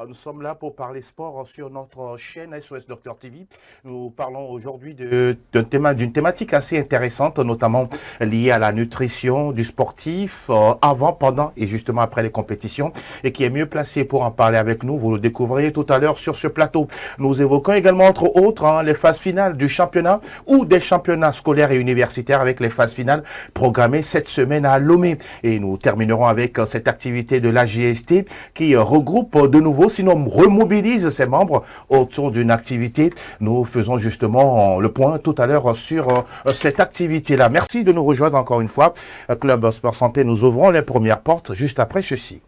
Nous sommes là pour parler sport sur notre chaîne SOS Docteur TV. Nous parlons aujourd'hui d'une thématique assez intéressante, notamment liée à la nutrition du sportif avant, pendant et justement après les compétitions. Et qui est mieux placé pour en parler avec nous, vous le découvrirez tout à l'heure sur ce plateau. Nous évoquons également entre autres les phases finales du championnat ou des championnats scolaires et universitaires avec les phases finales programmées cette semaine à Lomé. Et nous terminerons avec cette activité de l'AGST qui regroupe de nouveau, sinon remobilise ses membres autour d'une activité. Nous faisons justement le point tout à l'heure sur cette activité-là. Merci de nous rejoindre encore une fois. Club Sport Santé, nous ouvrons les premières portes juste après ceci.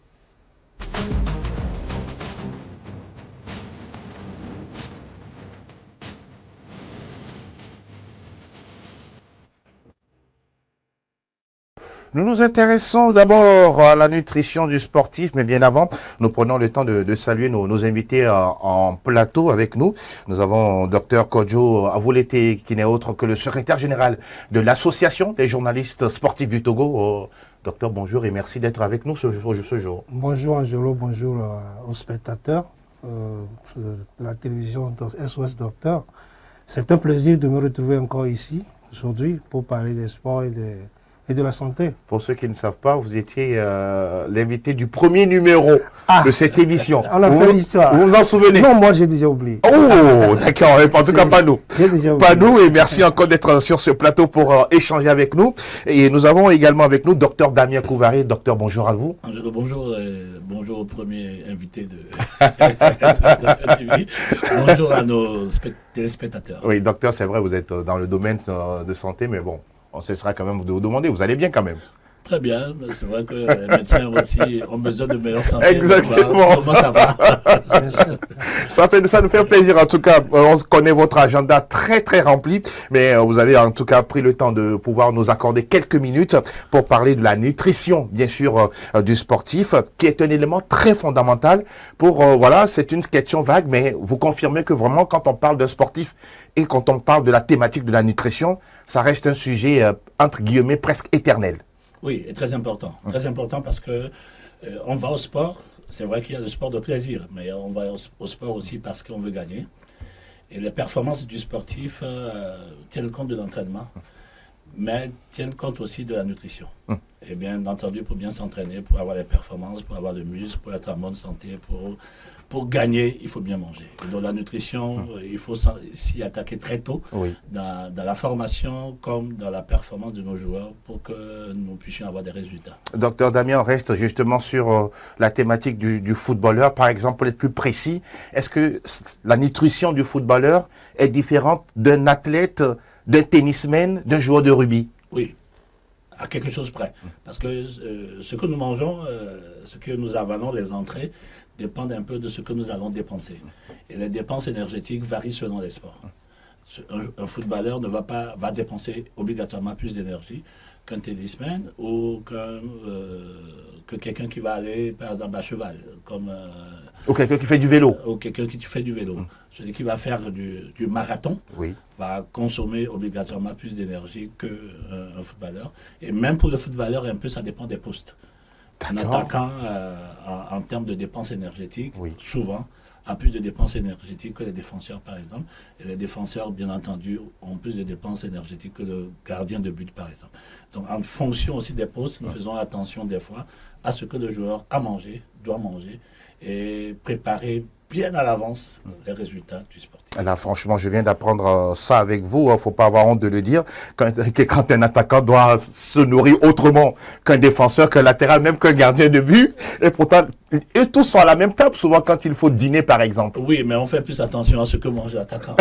Nous nous intéressons d'abord à la nutrition du sportif, mais bien avant, nous prenons le temps de saluer nos invités en plateau avec nous. Nous avons Dr Kojo Avoulété, qui n'est autre que le secrétaire général de l'Association des journalistes sportifs du Togo. Docteur, bonjour et merci d'être avec nous ce jour. Bonjour Angelo, bonjour aux spectateurs de la télévision SOS Docteur. C'est un plaisir de me retrouver encore ici aujourd'hui pour parler des sports et de la santé. Pour ceux qui ne savent pas, vous étiez l'invité du premier numéro de cette émission. On a fait l'histoire. Vous vous en souvenez? Non, moi j'ai déjà oublié. Oh, d'accord. En tout cas, pas nous. Pas nous. Et merci encore d'être sur ce plateau pour échanger avec nous. Et nous avons également avec nous Dr Damien Couvaré. Docteur, bonjour à vous. Bonjour, bonjour au premier invité de TV. Bonjour à nos téléspectateurs. Oui, docteur, c'est vrai, vous êtes dans le domaine de santé, mais bon, on cessera quand même de vous demander, vous allez bien quand même? Très bien, c'est vrai que les médecins aussi ont besoin de meilleure santé. Exactement. Comment ça va? Ça nous fait plaisir en tout cas. On connaît votre agenda très très rempli, mais vous avez en tout cas pris le temps de pouvoir nous accorder quelques minutes pour parler de la nutrition, bien sûr, du sportif, qui est un élément très fondamental pour, voilà, c'est une question vague, mais vous confirmez que vraiment quand on parle de sportif et quand on parle de la thématique de la nutrition, ça reste un sujet, entre guillemets, presque éternel. Oui, et très important. Très important parce que on va au sport. C'est vrai qu'il y a le sport de plaisir, mais on va au sport aussi parce qu'on veut gagner. Et les performances du sportif tiennent compte de l'entraînement, mais tiennent compte aussi de la nutrition. Et bien entendu, pour bien s'entraîner, pour avoir les performances, pour avoir le muscle, pour être en bonne santé, pour gagner, il faut bien manger. Et donc la nutrition, il faut s'y attaquer très tôt, dans la formation comme dans la performance de nos joueurs pour que nous puissions avoir des résultats. Docteur Damien, on reste justement sur la thématique du footballeur. Par exemple, pour être plus précis, est-ce que la nutrition du footballeur est différente d'un athlète, d'un tennisman, d'un joueur de rugby? Oui, à quelque chose près. Parce que ce que nous mangeons, ce que nous avalons, les entrées, dépendent un peu de ce que nous allons dépenser. Et les dépenses énergétiques varient selon les sports. Un footballeur ne va dépenser obligatoirement plus d'énergie qu'un tennisman ou que quelqu'un qui va aller, par exemple, à cheval. Ou quelqu'un qui fait du vélo. Ou quelqu'un qui fait du vélo. Celui qui va faire du marathon va consommer obligatoirement plus d'énergie qu'un footballeur. Et même pour le footballeur, un peu, ça dépend des postes. Un attaquant, en termes de dépenses énergétiques, souvent, a plus de dépenses énergétiques que les défenseurs, par exemple. Et les défenseurs, bien entendu, ont plus de dépenses énergétiques que le gardien de but, par exemple. Donc, en fonction aussi des postes, nous faisons attention des fois à ce que le joueur doit manger, et préparer bien à l'avance les résultats du sportif. Là, franchement, je viens d'apprendre ça avec vous. Il ne faut pas avoir honte de le dire. Quand un attaquant doit se nourrir autrement qu'un défenseur, qu'un latéral, même qu'un gardien de but. Et pourtant, eux tous sont à la même table, souvent quand il faut dîner, par exemple. Oui, mais on fait plus attention à ce que mange l'attaquant.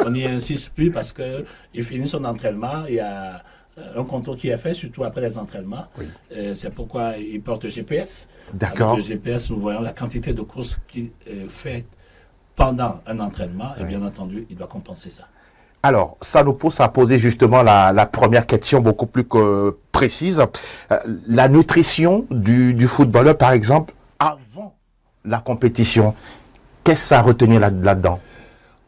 On n'y insiste plus parce qu'il finit son entraînement. Il y a un contrôle qui est fait, surtout après les entraînements. C'est pourquoi il porte GPS. D'accord. Avec le GPS, nous voyons la quantité de courses qu'il fait pendant un entraînement. Et bien entendu, il doit compenser ça. Alors, ça nous pousse à poser justement la première question beaucoup plus précise. La nutrition du footballeur, par exemple, avant la compétition, qu'est-ce à retenir là-dedans?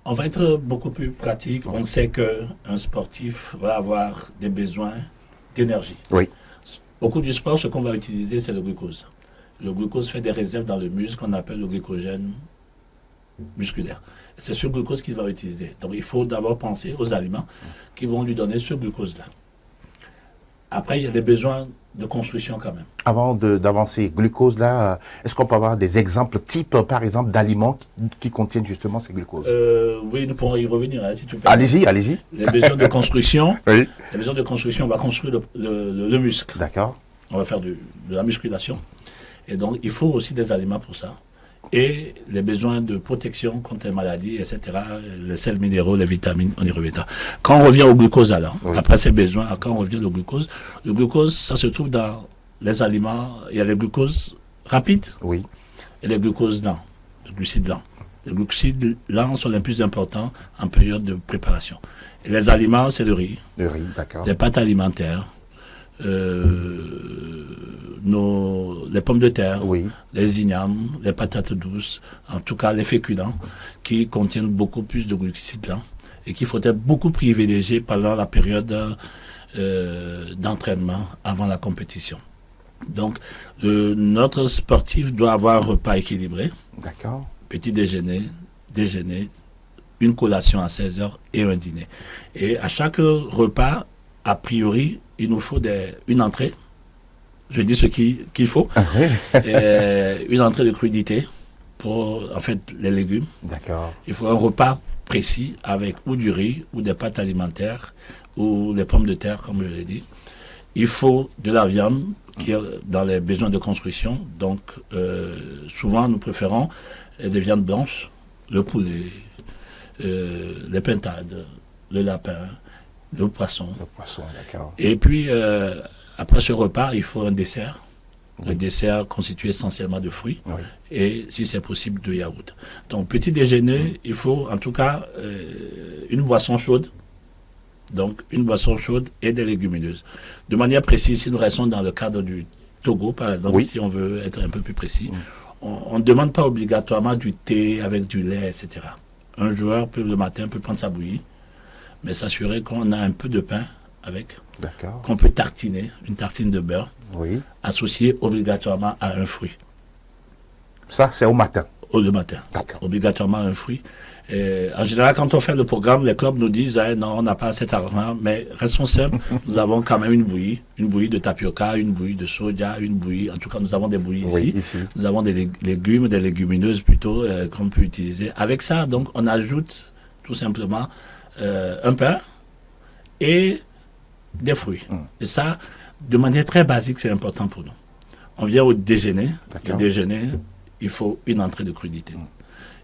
On va être beaucoup plus pratique. On sait qu'un sportif va avoir des besoins d'énergie. Oui. Au cours du sport, ce qu'on va utiliser, c'est le glucose. le glucose fait des réserves dans le muscle qu'on appelle le glycogène musculaire. C'est ce glucose qu'il va utiliser. Donc il faut d'abord penser aux aliments qui vont lui donner ce glucose-là. Après, il y a des besoins de construction quand même. Avant d'avancer, glucose-là, est-ce qu'on peut avoir des exemples types, par exemple, d'aliments qui contiennent justement ces glucoses? Oui, nous pourrons y revenir, hein, si tu peux. Allez-y. Les besoins de construction. Oui. Les besoins de construction, on va construire le muscle. D'accord. On va faire de la musculation. Et donc, il faut aussi des aliments pour ça. Et les besoins de protection contre les maladies, etc., les sels minéraux, les vitamines, on y reviendra. Quand on revient au glucose alors, après ces besoins, quand on revient au le glucose, ça se trouve dans les aliments, il y a les glucoses rapides et les glucoses lents, les glucides lents. Les glucides lents sont les plus importants en période de préparation. Et les aliments, c'est le riz, d'accord. Les pâtes alimentaires, les pommes de terre, les ignames, les patates douces, en tout cas les féculents, qui contiennent beaucoup plus de glucides lents et qu'il faudrait beaucoup privilégier pendant la période d'entraînement avant la compétition. Donc, notre sportif doit avoir un repas équilibré. D'accord. Petit déjeuner, une collation à 16h et un dîner. Et à chaque repas, a priori, il nous faut une entrée. Je dis ce qu'il faut. Une entrée de crudité pour, en fait, les légumes. D'accord. Il faut un repas précis avec ou du riz, ou des pâtes alimentaires, ou des pommes de terre, comme je l'ai dit. Il faut de la viande qui est dans les besoins de construction. Donc, souvent, nous préférons des viandes blanches, le poulet, les pintades, le lapin, le poisson. Le poisson, d'accord. Et puis, après ce repas, il faut un dessert. Le dessert constitué essentiellement de fruits et, si c'est possible, de yaourt. Donc, petit déjeuner, il faut en tout cas une boisson chaude. Donc, une boisson chaude et des légumineuses. De manière précise, si nous restons dans le cadre du Togo, par exemple, si on veut être un peu plus précis, on ne demande pas obligatoirement du thé avec du lait, etc. Un joueur le matin peut prendre sa bouillie, mais s'assurer qu'on a un peu de pain avec, qu'on peut tartiner, une tartine de beurre, associée obligatoirement à un fruit. Ça, c'est au matin? Le matin, obligatoirement un fruit. Et en général, quand on fait le programme, les clubs nous disent non, on n'a pas cet argent, mais restons simples, nous avons quand même une bouillie de tapioca, une bouillie de soja, une bouillie, en tout cas nous avons des bouillies ici. Nous avons des légumes, des légumineuses plutôt qu'on peut utiliser. Avec ça, donc, on ajoute tout simplement un pain et des fruits. Et ça, de manière très basique, c'est important pour nous. On vient au déjeuner. Le déjeuner, il faut une entrée de crudité.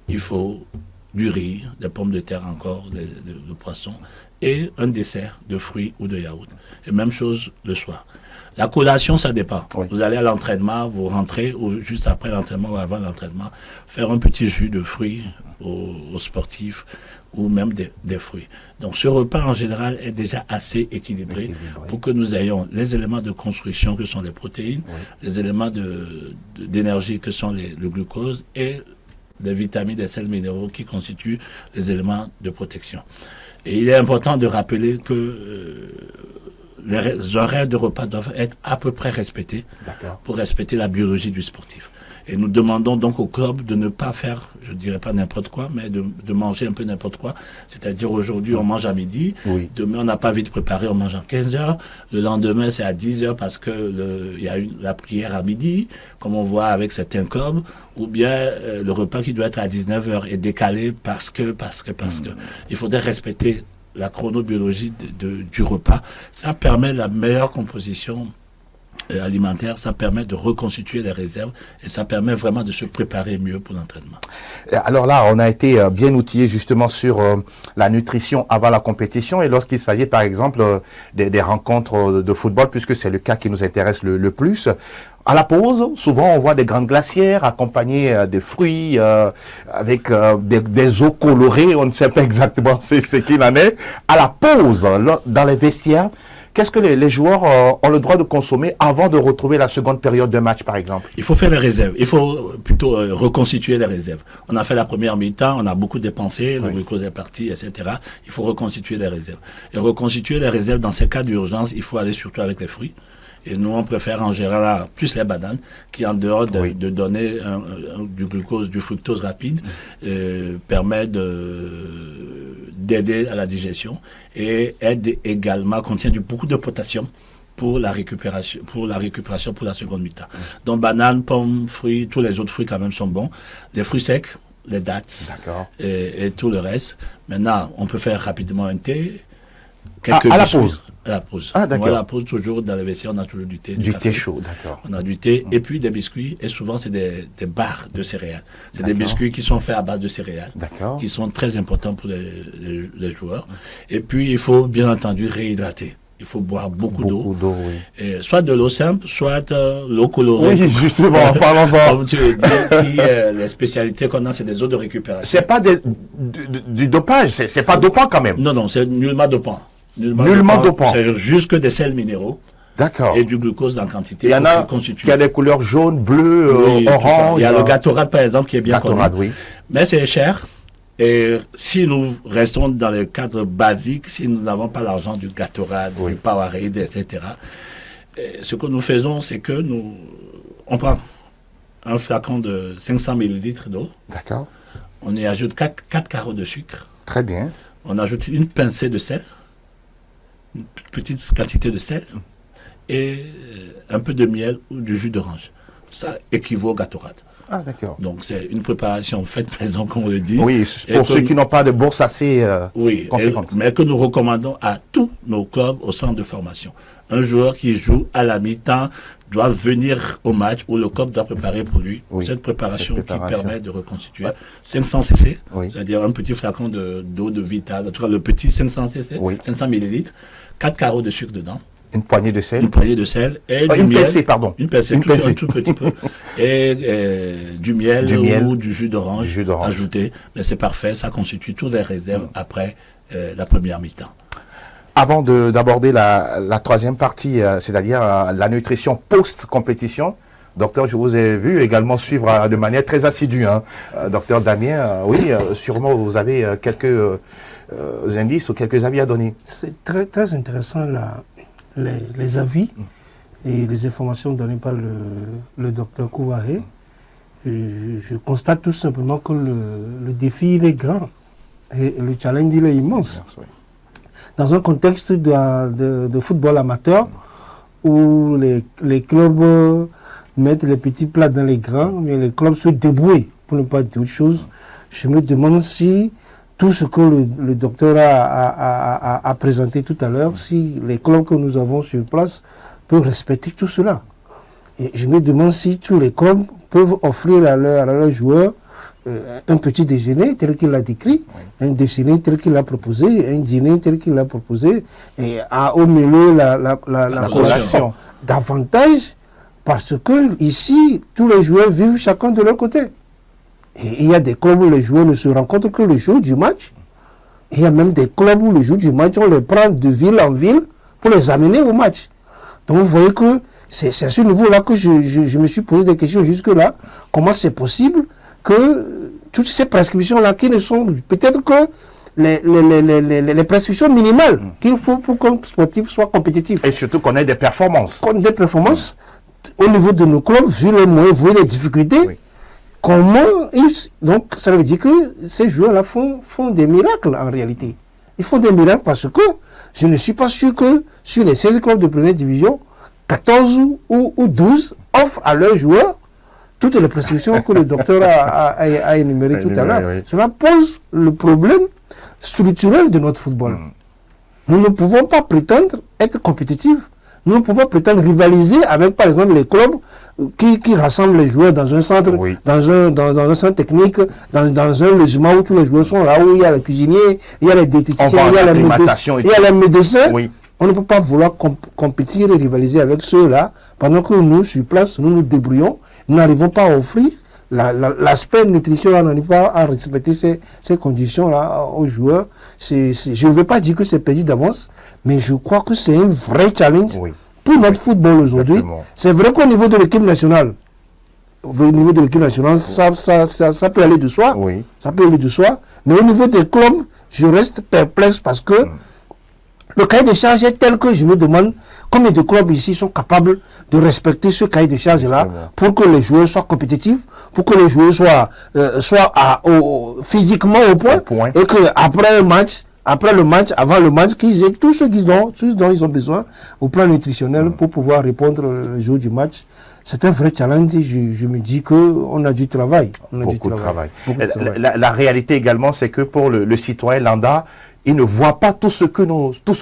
Il faut du riz, des pommes de terre encore, le poisson, et un dessert de fruits ou de yaourt. Et même chose le soir. La collation, ça dépend. Vous allez à l'entraînement, vous rentrez, ou juste après l'entraînement ou avant l'entraînement, faire un petit jus de fruits aux sportifs, ou même des fruits. Donc ce repas en général est déjà assez équilibré pour que nous ayons les éléments de construction que sont les protéines, les éléments d'énergie que sont le glucose et les vitamines et sels minéraux qui constituent les éléments de protection. Et il est important de rappeler que les horaires de repas doivent être à peu près respectés pour respecter la biologie du sportif. Et nous demandons donc au club de ne pas faire, je ne dirais pas n'importe quoi, mais de manger un peu n'importe quoi. C'est-à-dire aujourd'hui, on mange à midi. Demain, on n'a pas vite préparé, on mange à 15h. Le lendemain, c'est à 10h parce que il y a la prière à midi, comme on voit avec certains clubs. Ou bien le repas qui doit être à 19h est décalé parce que. Il faudrait respecter la chronobiologie du repas. Ça permet la meilleure composition alimentaire, ça permet de reconstituer les réserves et ça permet vraiment de se préparer mieux pour l'entraînement. Alors là, on a été bien outillé justement sur la nutrition avant la compétition et lorsqu'il s'agit par exemple des rencontres de football, puisque c'est le cas qui nous intéresse le plus. À la pause, souvent on voit des grandes glacières accompagnées de fruits avec des eaux colorées, on ne sait pas exactement ce qu'il en est. À la pause, dans les vestiaires, qu'est-ce que les joueurs ont le droit de consommer avant de retrouver la seconde période de match, par exemple? Il faut faire les réserves. Il faut plutôt reconstituer les réserves. On a fait la première mi-temps, on a beaucoup dépensé, le glucose est parti, etc. Il faut reconstituer les réserves. Et reconstituer les réserves, dans ces cas d'urgence, il faut aller surtout avec les fruits. Et nous, on préfère en général plus les bananes, qui en dehors de donner du glucose, du fructose rapide, permet d'aider à la digestion et aide également, contient beaucoup de potassium pour la récupération, pour la seconde mi-temps. Donc bananes, pommes, fruits, tous les autres fruits quand même sont bons. Les fruits secs, les dattes et tout le reste. Maintenant, on peut faire rapidement un thé. À la pause. À la pause. Ah, d'accord. À la pause, toujours dans les WC, on a toujours du thé. Du thé chaud, d'accord. On a du thé et puis des biscuits. Et souvent, c'est des barres de céréales. C'est des biscuits qui sont faits à base de céréales. D'accord. Qui sont très importants pour les joueurs. Et puis, il faut bien entendu réhydrater. Il faut boire beaucoup d'eau. Oui. Soit de l'eau simple, soit l'eau colorée. Oui, justement, parlons-en. Comme tu le dis, les spécialités qu'on a, c'est des eaux de récupération. C'est pas du dopage, c'est pas dopant quand même. Non, c'est nullement dopant. Nullement dopant. C'est juste que des sels minéraux. D'accord. Et du glucose dans quantité. Il y en a qui a des couleurs jaune, bleu, orange. Il y a le Gatorade, par exemple, qui est bien connu. Oui. Mais c'est cher. Et si nous restons dans le cadre basique, si nous n'avons pas l'argent du Gatorade, du Powerade, etc., ce que nous faisons, c'est que on prend un flacon de 500 ml d'eau. D'accord. On y ajoute 4 carreaux de sucre. Très bien. On ajoute une pincée de sel, une petite quantité de sel, et un peu de miel ou du jus d'orange. Ça équivaut au Gatorade. Ah, d'accord. Donc, c'est une préparation faite maison, comme on le dit. Oui, pour ceux qui n'ont pas de bourse assez conséquente. Mais que nous recommandons à tous nos clubs au centre de formation. Un joueur qui joue à la mi-temps doit venir au match où le club doit préparer pour lui cette préparation qui permet de reconstituer 500 cc, c'est-à-dire un petit flacon d'eau de Vital, en tout cas le petit 500 cc, 500 millilitres, 4 carreaux de sucre dedans. Une poignée de sel. Une poignée de sel. Et une pincée, pardon. Une pincée, tout petit peu. Et du miel ou du jus d'orange ajouté. Mais c'est parfait, ça constitue toutes les réserves après la première mi-temps. Avant d'aborder la troisième partie, c'est-à-dire la nutrition post-compétition, docteur, je vous ai vu également suivre de manière très assidue. Docteur Damien, sûrement vous avez quelques indices ou quelques avis à donner. C'est très, très intéressant les avis et les informations données par le docteur Kouvaré. Je constate tout simplement que le défi il est grand et le challenge il est immense. Dans un contexte de football amateur où les clubs mettent les petits plats dans les grands, mais les clubs se débrouillent pour ne pas dire autre chose, je me demande si tout ce que le docteur a présenté tout à l'heure, si les clubs que nous avons sur place peuvent respecter tout cela. Et je me demande si tous les clubs peuvent offrir à leurs joueurs un petit déjeuner tel qu'il l'a décrit, un déjeuner tel qu'il l'a proposé, un dîner tel qu'il l'a proposé, et au milieu la collation davantage, parce que ici, tous les joueurs vivent chacun de leur côté. Et il y a des clubs où les joueurs ne se rencontrent que le jour du match. Il y a même des clubs où le jour du match, on les prend de ville en ville pour les amener au match. Donc vous voyez que c'est à ce niveau-là que je me suis posé des questions jusque-là. Comment c'est possible que toutes ces prescriptions-là, qui ne sont peut-être que les prescriptions minimales qu'il faut pour qu'un sportif soit compétitif. Et surtout qu'on ait des performances. Des performances au niveau de nos clubs, vu les moyens, vu les difficultés. Comment donc ça veut dire que ces joueurs-là font des miracles en réalité. Ils font des miracles parce que je ne suis pas sûr que sur les 16 clubs de première division, 14 ou 12 offrent à leurs joueurs toutes les prescriptions que le docteur a énumérées tout à l'heure. Cela pose le problème structurel de notre football. Nous ne pouvons pas prétendre être compétitifs. Nous ne pouvons prétendre rivaliser avec, par exemple, les clubs qui rassemblent les joueurs dans un centre, dans un centre technique, dans un logement où tous les joueurs sont là, où il y a les cuisiniers, il y a les diététiciens, il y a les médecins. On ne peut pas vouloir compétir et rivaliser avec ceux-là, pendant que nous, sur place, nous nous débrouillons, nous n'arrivons pas à offrir l'aspect nutrition, on n'arrive pas à respecter ces conditions-là aux joueurs. Je ne veux pas dire que c'est perdu d'avance, mais je crois que c'est un vrai challenge pour notre football aujourd'hui. C'est vrai qu'au niveau de l'équipe nationale, ça peut aller de soi. Ça peut aller de soi. Mais au niveau des clubs, je reste perplexe parce que le cahier de charge est tel que je me demande Combien de clubs ici sont capables de respecter ce cahier de charges-là pour que les joueurs soient compétitifs, pour que les joueurs soient physiquement au point. Et qu'après le match, avant le match, qu'ils aient tout ce dont ils ont besoin au plan nutritionnel pour pouvoir répondre le jour du match. C'est un vrai challenge. Je me dis qu'on a du travail. Beaucoup de travail. La réalité également, c'est que pour le citoyen lambda, il ne voit pas tout ce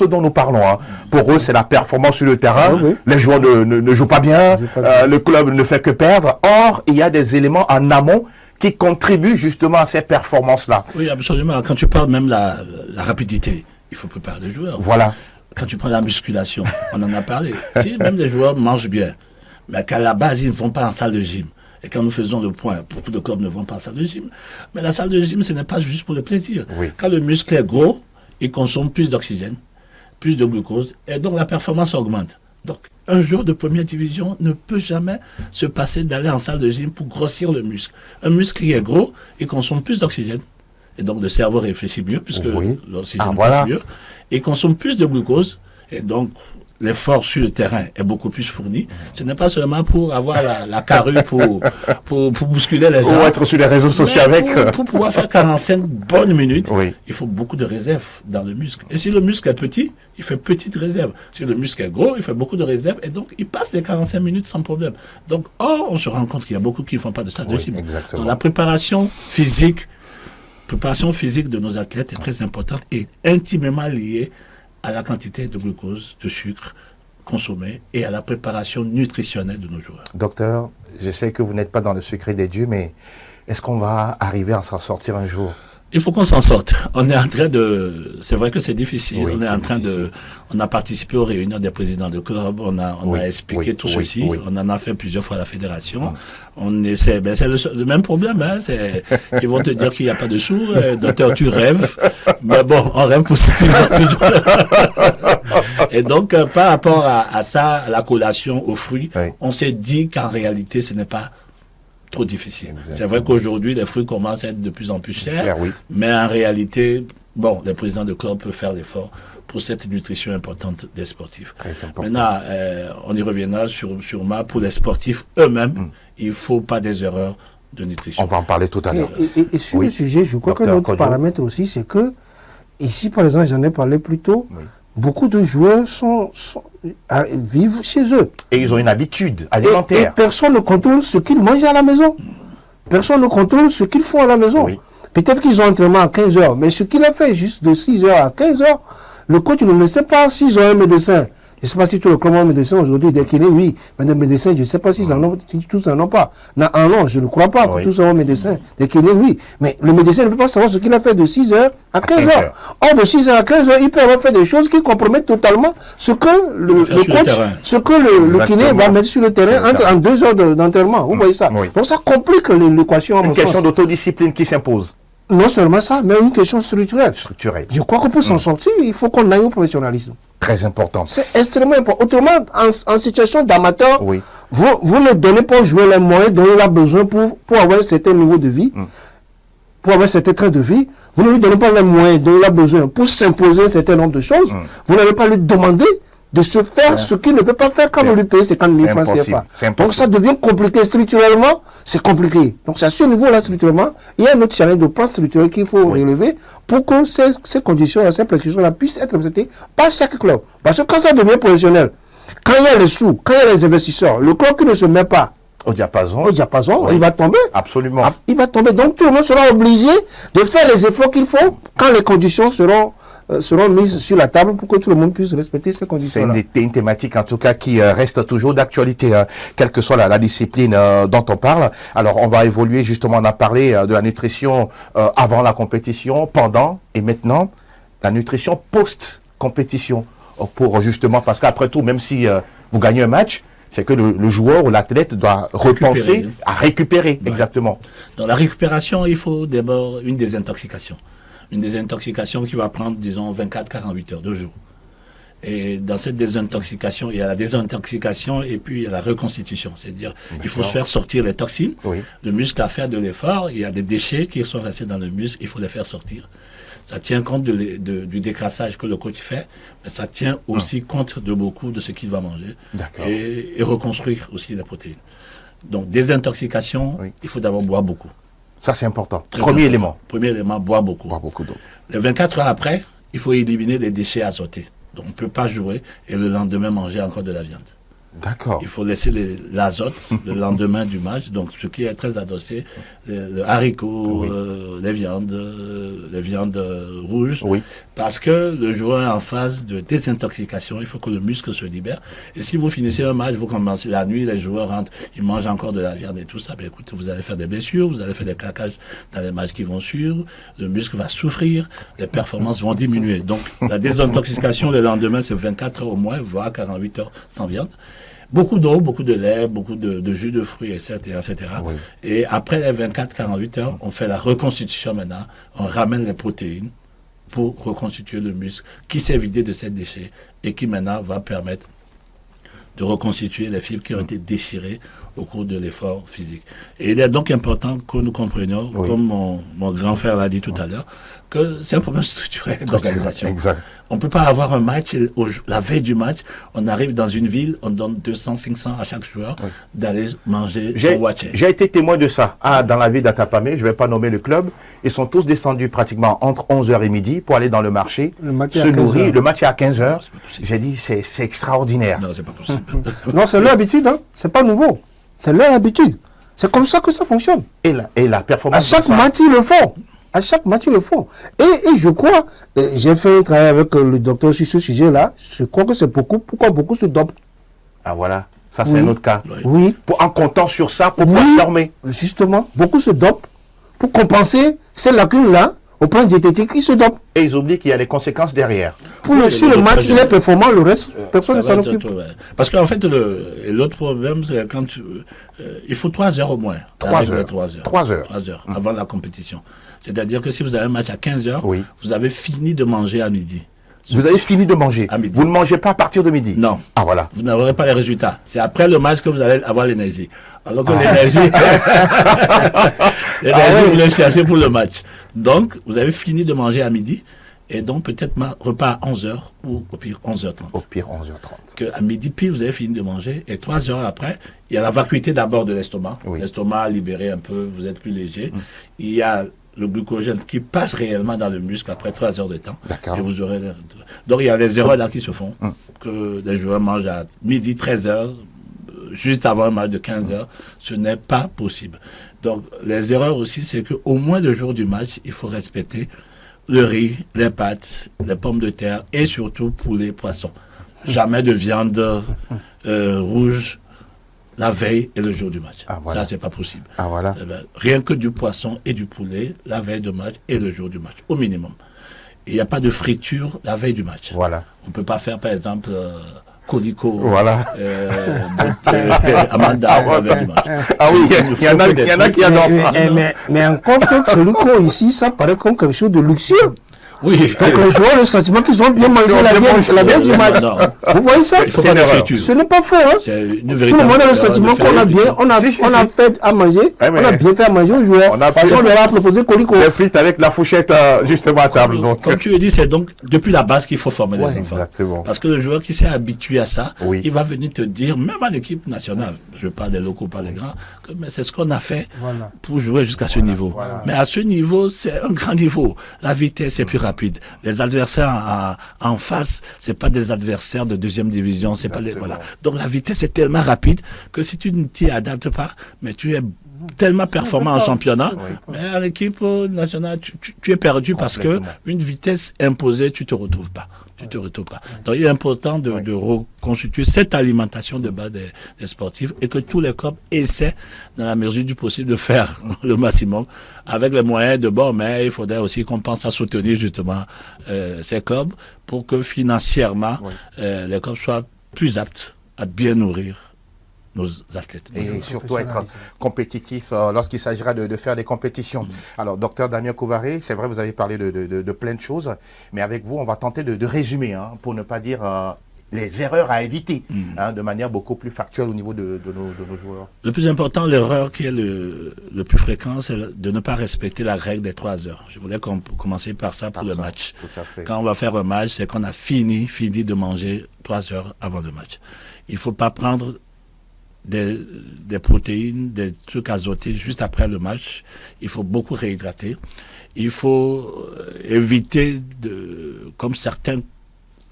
dont nous parlons. Hein. Pour eux, c'est la performance sur le terrain. Les joueurs ne jouent pas bien. Le club ne fait que perdre. Or, il y a des éléments en amont qui contribuent justement à ces performances-là. Oui, absolument. Quand tu parles même la rapidité, il faut préparer les joueurs. Voilà. Quand tu prends la musculation, on en a parlé. Si même les joueurs mangent bien, mais qu'à la base, ils ne vont pas en salle de gym. Et quand nous faisons le point, beaucoup de clubs ne vont pas en salle de gym. Mais la salle de gym, ce n'est pas juste pour le plaisir. Oui. Quand le muscle est gros, il consomme plus d'oxygène, plus de glucose, et donc la performance augmente. Donc, un joueur de première division ne peut jamais se passer d'aller en salle de gym pour grossir le muscle. Un muscle qui est gros, il consomme plus d'oxygène. Et donc, le cerveau réfléchit mieux, puisque l'oxygène passe mieux. Il consomme plus de glucose, et donc, l'effort sur le terrain est beaucoup plus fourni. Ce n'est pas seulement pour avoir la carrure pour bousculer les gens. Ou être sur les réseaux sociaux avec. Pour pouvoir faire 45 bonnes minutes, il faut beaucoup de réserves dans le muscle. Et si le muscle est petit, il fait petite réserve. Si le muscle est gros, il fait beaucoup de réserves. Et donc, il passe les 45 minutes sans problème. Donc, on se rend compte qu'il y a beaucoup qui ne font pas de salle de gym. Donc, la préparation physique de nos athlètes est très importante et intimement liée à la quantité de glucose, de sucre consommé et à la préparation nutritionnelle de nos joueurs. Docteur, je sais que vous n'êtes pas dans le secret des dieux, mais est-ce qu'on va arriver à s'en sortir un jour? Il faut qu'on s'en sorte. On est en train de... C'est vrai que c'est difficile. On a participé aux réunions des présidents de club. On a expliqué tout ceci. On en a fait plusieurs fois à la fédération. On essaie... Ben, c'est le même problème. Hein, ils vont te dire qu'il n'y a pas de sous. Docteur, tu rêves. Mais bon, on rêve positivement toujours. Et donc, par rapport à ça, à la collation aux fruits, on s'est dit qu'en réalité, ce n'est pas trop difficile. Exactement. C'est vrai qu'aujourd'hui, les fruits commencent à être de plus en plus chers, mais en réalité, les présidents de club peuvent faire l'effort pour cette nutrition importante des sportifs. Maintenant, on y reviendra sûrement pour les sportifs eux-mêmes, il ne faut pas des erreurs de nutrition. On va en parler tout à l'heure. Et sur le sujet, je crois que notre paramètre aussi, c'est que, ici, par exemple, j'en ai parlé plus tôt, beaucoup de joueurs vivent chez eux. Et ils ont une habitude alimentaire. Et personne ne contrôle ce qu'ils mangent à la maison. Personne ne contrôle ce qu'ils font à la maison. Peut-être qu'ils ont un entraînement à 15 heures, mais ce qu'il a fait juste de 6 heures à 15 heures, le coach ne le sait pas s'ils ont un médecin. Je ne sais pas si tout le club a un médecin aujourd'hui, des kinés, oui. Mais des médecins, je ne sais pas s'ils en ont, tous n'en ont pas. Non, je ne crois pas que tous ont un médecin. Des kinés, oui. Mais le médecin ne peut pas savoir ce qu'il a fait de 6 heures à 15 heures. Or, de 6 heures à 15 heures, il peut avoir fait des choses qui compromettent totalement ce que le coach, ce que le kiné va mettre sur le terrain en 2 heures d'entraînement. Vous voyez ça? Donc, ça complique l'équation. Une question d'autodiscipline qui s'impose. Non seulement ça, mais une question structurelle. Je crois qu'on peut s'en sortir, il faut qu'on aille au professionnalisme. Très important. C'est extrêmement important. Autrement, en situation d'amateur, vous ne donnez pas aux joueurs les moyens dont il a besoin pour avoir un certain niveau de vie, pour avoir un certain train de vie. Vous ne lui donnez pas les moyens dont il a besoin pour s'imposer un certain nombre de choses. Vous n'allez pas lui demander de se faire ce qu'il ne peut pas faire quand vous lui payez 50 000 francs CFA. Donc ça devient compliqué structurellement, c'est compliqué. Donc c'est à ce niveau-là structurellement, il y a un autre challenge de plan structurel qu'il faut relever pour que ces conditions, ces prescriptions-là puissent être respectées par chaque club. Parce que quand ça devient professionnel, quand il y a les sous, quand il y a les investisseurs, le club qui ne se met pas au diapason, il va tomber. Absolument. Il va tomber. Donc tout le monde sera obligé de faire les efforts qu'il faut quand les conditions seront mises sur la table pour que tout le monde puisse respecter ces conditions-là. C'est une thématique en tout cas qui reste toujours d'actualité, quelle que soit la discipline dont on parle. Alors on va évoluer justement, on a parlé de la nutrition avant la compétition, pendant et maintenant, la nutrition post-compétition. Pour justement, parce qu'après tout, même si vous gagnez un match, c'est que le joueur ou l'athlète doit repenser à récupérer. Exactement. Dans la récupération, il faut d'abord une désintoxication. Une désintoxication qui va prendre, disons, 24-48 heures, 2 jours. Et dans cette désintoxication, il y a la désintoxication et puis il y a la reconstitution. C'est-à-dire, il faut se faire sortir les toxines. Le muscle a fait de l'effort. Il y a des déchets qui sont restés dans le muscle. Il faut les faire sortir. Ça tient compte du décrassage que le coach fait, mais ça tient aussi compte de beaucoup de ce qu'il va manger et reconstruire aussi les protéines. Donc, désintoxication, il faut d'abord boire beaucoup. Ça, c'est important. Premier élément. Premier élément, boire beaucoup. Boire beaucoup d'eau. Les 24 heures après, il faut éliminer les déchets azotés. Donc, on ne peut pas jouer et le lendemain manger encore de la viande. D'accord. Il faut laisser l'azote le lendemain du match. Donc, ce qui est très adossé, le haricot, les viandes rouges. Oui. Parce que le joueur est en phase de désintoxication. Il faut que le muscle se libère. Et si vous finissez un match, vous commencez la nuit, les joueurs rentrent, ils mangent encore de la viande et tout ça. Ben, écoutez, vous allez faire des blessures, vous allez faire des claquages dans les matchs qui vont suivre. Le muscle va souffrir, les performances vont diminuer. Donc, la désintoxication le lendemain, c'est 24 heures au moins, voire 48 heures sans viande. Beaucoup d'eau, beaucoup de lait, beaucoup de jus de fruits, etc. etc. Oui. Et après les 24-48 heures, on fait la reconstitution maintenant. On ramène les protéines pour reconstituer le muscle qui s'est vidé de ses déchets et qui maintenant va permettre de reconstituer les fibres qui ont été déchirées au cours de l'effort physique. Et il est donc important que nous comprenions, comme mon grand frère l'a dit tout à l'heure, que c'est un problème structurel d'organisation. Exact. On ne peut pas avoir un match, la veille du match, on arrive dans une ville, on donne 200, 500 à chaque joueur d'aller manger son watch. J'ai été témoin de ça. Dans la ville d'Atapamé, je ne vais pas nommer le club, ils sont tous descendus pratiquement entre 11h et midi pour aller dans le marché, se nourrir. Le match est à 15h. J'ai dit, c'est extraordinaire. Non, c'est pas possible. Non, c'est leur habitude, hein. C'est pas nouveau. C'est leur habitude. C'est comme ça que ça fonctionne. Et la performance. À chaque match, ils le font. À chaque match, ils le font. Et je crois, j'ai fait un travail avec le docteur sur ce sujet-là. Je crois que c'est pourquoi beaucoup se dopent. Ah voilà, ça c'est un autre cas. Oui. En comptant sur ça pour performer. Justement, beaucoup se dopent pour compenser cette lacune-là. Au plan diététique, ils se dopent. Et ils oublient qu'il y a des conséquences derrière. Si le match il est performant, le reste, personne ne s'en occupe. Parce qu'en fait, l'autre problème, c'est quand il faut 3 heures au moins. 3 heures. 3 heures avant la compétition. C'est-à-dire que si vous avez un match à 15 heures, vous avez fini de manger à midi. Vous avez fini de manger. À midi. Vous ne mangez pas à partir de midi. Non. Ah voilà. Vous n'aurez pas les résultats. C'est après le match que vous allez avoir l'énergie. Alors que l'énergie, vous le cherchez pour le match. Donc, vous avez fini de manger à midi. Et donc, peut-être repas à 11h ou au pire 11h30. Au pile 11h30. Que à midi pile, vous avez fini de manger. Et 3 heures après, il y a la vacuité d'abord de l'estomac. L'estomac libéré un peu, vous êtes plus léger. Il y a le glucogène qui passe réellement dans le muscle après 3 heures de temps. Et vous aurez donc il y a des erreurs là qui se font. Que les joueurs mangent à midi, 13h, juste avant un match de 15h. Ce n'est pas possible. Donc les erreurs aussi, c'est qu'au moins le jour du match, il faut respecter le riz, les pâtes, les pommes de terre et surtout poulet, poisson. Jamais de viande rouge la veille et le jour du match. Ça, c'est pas possible. Rien que du poisson et du poulet la veille du match et le jour du match, au minimum. Il n'y a pas de friture la veille du match. On ne peut pas faire, par exemple, colico, Amanda la veille du match. Ah oui, il y en a qui adorent ça. Mais encore que colico ici, ça paraît comme quelque chose de luxueux. Oui. Donc les joueurs, le sentiment qu'ils ont bien mangé la veille du match. Vous voyez ça? Ce n'est pas faux. Hein? Tout le monde a le sentiment qu'on a bien, on a fait à manger, on a bien fait à manger aux joueurs. Parce qu'on leur a proposé colico. Les frites avec la fourchette justement à table. Comme tu le dis, c'est donc depuis la base qu'il faut former les enfants. Exactement. Parce que le joueur qui s'est habitué à ça, il va venir te dire, même à l'équipe nationale, je parle des locaux, pas des grands, que c'est ce qu'on a fait pour jouer jusqu'à ce niveau. Mais à ce niveau, c'est un grand niveau. La vitesse est plus rapide. Les adversaires en face, c'est pas des adversaires de deuxième division, c'est pas les, voilà. Donc la vitesse est tellement rapide que si tu ne t'y adaptes pas, mais tu es tellement performant en championnat, mais à l'équipe nationale, tu es perdu parce que une vitesse imposée, tu te retrouves pas. Donc il est important de reconstituer cette alimentation de base des sportifs et que tous les clubs essaient, dans la mesure du possible, de faire le maximum avec les moyens de bord, mais il faudrait aussi qu'on pense à soutenir justement ces clubs pour que financièrement les clubs soient plus aptes à bien nourrir nos athlètes. Et surtout être compétitif lorsqu'il s'agira de faire des compétitions. Alors, docteur Damien Couvaré, c'est vrai, vous avez parlé de plein de choses, mais avec vous, on va tenter de résumer, pour ne pas dire les erreurs à éviter de manière beaucoup plus factuelle au niveau de nos joueurs. Le plus important, l'erreur qui est le plus fréquent, c'est de ne pas respecter la règle des 3 heures. Je voulais commencer par ça pour le match. Quand on va faire un match, c'est qu'on a fini de manger 3 heures avant le match. Il ne faut pas prendre des protéines, des trucs azotés juste après le match. Il faut beaucoup réhydrater. Il faut éviter comme certains,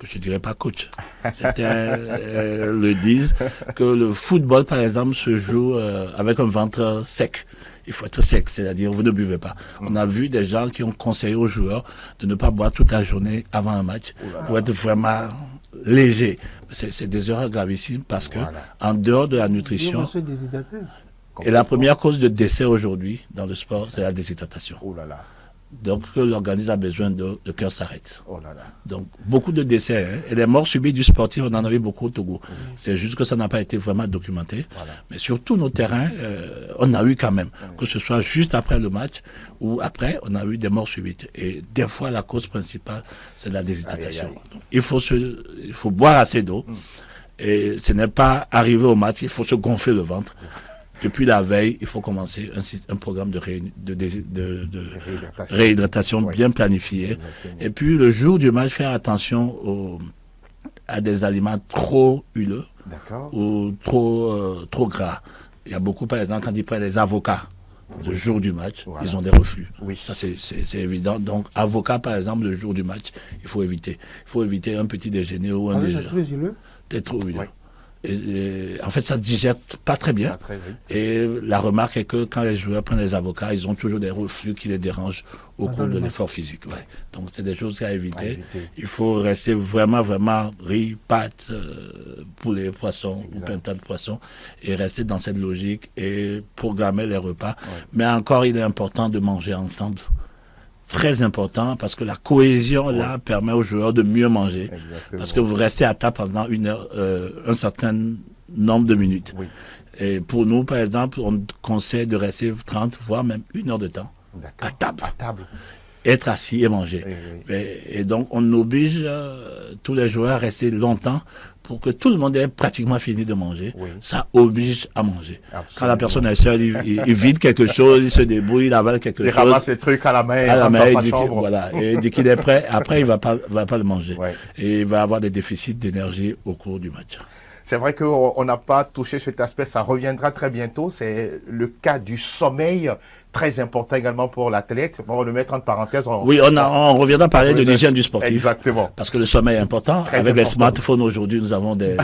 je dirais pas coach, certains le disent, que le football par exemple se joue avec un ventre sec. Il faut être sec, c'est-à-dire vous ne buvez pas. On a vu des gens qui ont conseillé aux joueurs de ne pas boire toute la journée avant un match pour être vraiment léger. C'est des erreurs gravissimes parce que en dehors de la nutrition, et la première cause de décès aujourd'hui dans le sport, c'est la déshydratation. Donc l'organisme a besoin de cœur s'arrête. Donc beaucoup de décès et des morts subies du sportif, on en a eu beaucoup au Togo. C'est juste que ça n'a pas été vraiment documenté. Mais sur tous nos terrains, on a eu quand même, que ce soit juste après le match ou après, on a eu des morts subites. Et des fois, la cause principale, c'est la déshydratation. Donc, il faut boire assez d'eau. Et ce n'est pas arriver au match, il faut se gonfler le ventre. Depuis la veille, il faut commencer un programme de réhydratation bien planifié. Et puis, le jour du match, faire attention à des aliments trop huileux ou trop gras. Il y a beaucoup, par exemple, quand ils prennent les avocats le jour du match, ils ont des reflux. Ça, c'est évident. Donc, avocat, par exemple, le jour du match, il faut éviter. Il faut éviter un petit déjeuner ou un déjeuner. C'est trop huileux. En fait, ça ne digère pas très bien. Et la remarque est que quand les joueurs prennent des avocats, ils ont toujours des reflux qui les dérangent au cours de l'effort physique. Donc, c'est des choses à éviter. Il faut rester vraiment riz, pâtes, poulet, poisson ou plein de tas de poissons et rester dans cette logique et programmer les repas. Mais encore, il est important de manger ensemble. Très important parce que la cohésion là permet aux joueurs de mieux manger. Parce que vous restez à table pendant une heure, un certain nombre de minutes. Et pour nous, par exemple, on conseille de rester 30 voire même 1 heure de temps à table. Être assis et manger. Et donc on oblige tous les joueurs à rester longtemps pour que tout le monde ait pratiquement fini de manger. Ça oblige à manger. Quand la personne est seule, il vide quelque chose, il se débrouille, il avale quelque chose. Il ramasse ses trucs à la main, il dit qu'il est prêt. Après, il va pas le manger. Et il va avoir des déficits d'énergie au cours du match. C'est vrai qu'on n'a pas touché cet aspect, ça reviendra très bientôt. C'est le cas du sommeil, très important également pour l'athlète. Bon, on va le mettre entre parenthèses. On reviendra parler de l'hygiène du sportif. Exactement. Parce que le sommeil est important. Avec les smartphones aujourd'hui, nous avons de